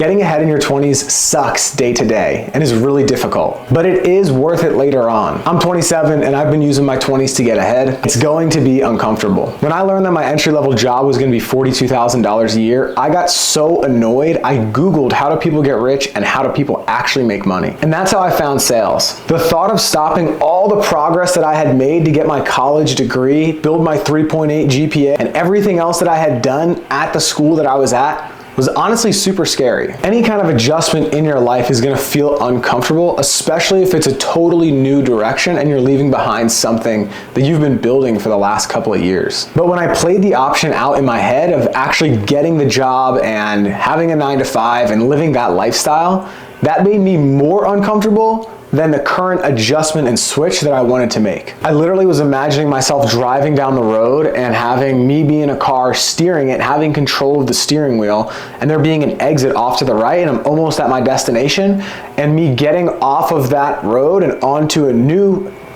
Getting ahead in your 20s sucks day to day and is really difficult, but it is worth it later on. I'm 27 and I've been using my 20s to get ahead. It's going to be uncomfortable. When I learned that my entry-level job was going to be $42,000 a year, I got so annoyed, I Googled how do people get rich and how do people actually make money. And that's how I found sales. The thought of stopping all the progress that I had made to get my college degree, build my 3.8 GPA, and everything else that I had done at the school that I was at was honestly super scary. Any kind of adjustment in your life is gonna feel uncomfortable, especially if it's a totally new direction and you're leaving behind something that you've been building for the last couple of years. But when I played the option out in my head of actually getting the job and having a 9-to-5 and living that lifestyle, that made me more uncomfortable than the current adjustment and switch that I wanted to make. I literally was imagining myself driving down the road and having me be in a car steering it, having control of the steering wheel, and there being an exit off to the right and I'm almost at my destination, and me getting off of that road and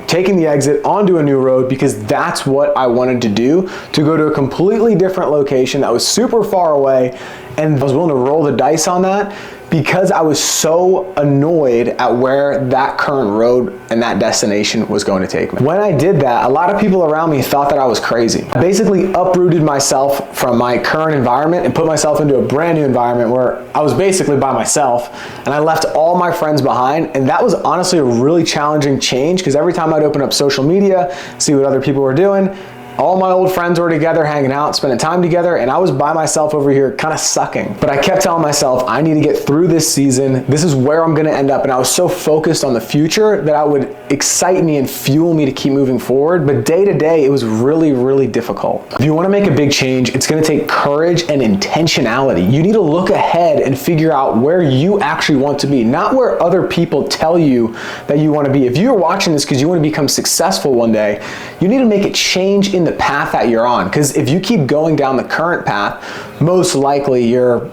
taking the exit onto a new road because that's what I wanted to do, to go to a completely different location that was super far away, and I was willing to roll the dice on that because I was so annoyed at where that current road and that destination was going to take me. When I did that, a lot of people around me thought that I was crazy. I basically uprooted myself from my current environment and put myself into a brand new environment where I was basically by myself, and I left all my friends behind, and that was honestly a really challenging change because every time I'd open up social media, see what other people were doing, all my old friends were together, hanging out, spending time together, and I was by myself over here kind of sucking. But I kept telling myself, I need to get through this season. This is where I'm gonna end up. And I was so focused on the future that I would excite me and fuel me to keep moving forward. But day to day, it was really, really difficult. If you wanna make a big change, it's gonna take courage and intentionality. You need to look ahead and figure out where you actually want to be, not where other people tell you that you wanna be. If you're watching this because you wanna become successful one day, you need to make a change in the path that you're on, because if you keep going down the current path, most likely you're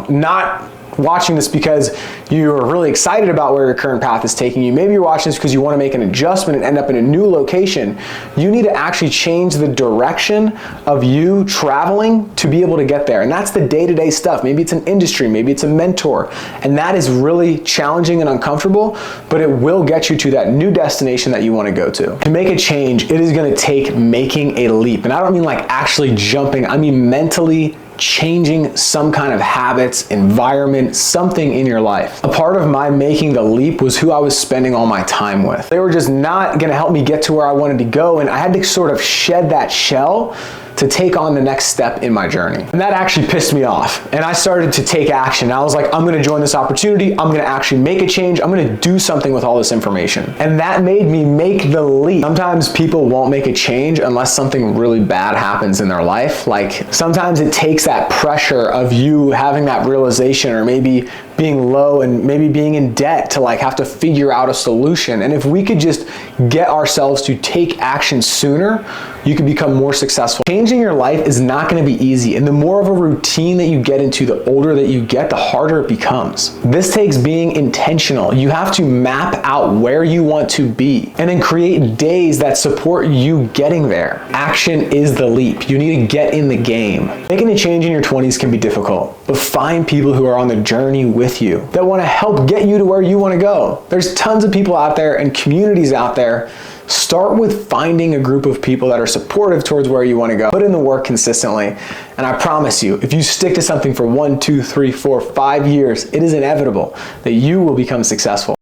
not watching this because you're really excited about where your current path is taking you. Maybe you're watching this because you want to make an adjustment and end up in a new location. You need to actually change the direction of you traveling to be able to get there. And that's the day-to-day stuff. Maybe it's an industry, maybe it's a mentor. And that is really challenging and uncomfortable, but it will get you to that new destination that you want to go to. To make a change, it is going to take making a leap. And I don't mean like actually jumping, I mean mentally changing some kind of habits, environment, something in your life. A part of my making the leap was who I was spending all my time with. They were just not gonna help me get to where I wanted to go, and I had to sort of shed that shell to take on the next step in my journey. And that actually pissed me off. And I started to take action. I was like, I'm gonna join this opportunity. I'm gonna actually make a change. I'm gonna do something with all this information. And that made me make the leap. Sometimes people won't make a change unless something really bad happens in their life. Like sometimes it takes that pressure of you having that realization, or maybe being low and maybe being in debt to like have to figure out a solution. And if we could just get ourselves to take action sooner, you could become more successful. Changing your life is not gonna be easy. And the more of a routine that you get into, the older that you get, the harder it becomes. This takes being intentional. You have to map out where you want to be and then create days that support you getting there. Action is the leap. You need to get in the game. Making a change in your 20s can be difficult, but find people who are on the journey with you that want to help get you to where you want to go. There's tons of people out there and communities out there. Start with finding a group of people that are supportive towards where you want to go. Put in the work consistently, and I promise you, if you stick to something for 1, 2, 3, 4, 5 years, it is inevitable that you will become successful.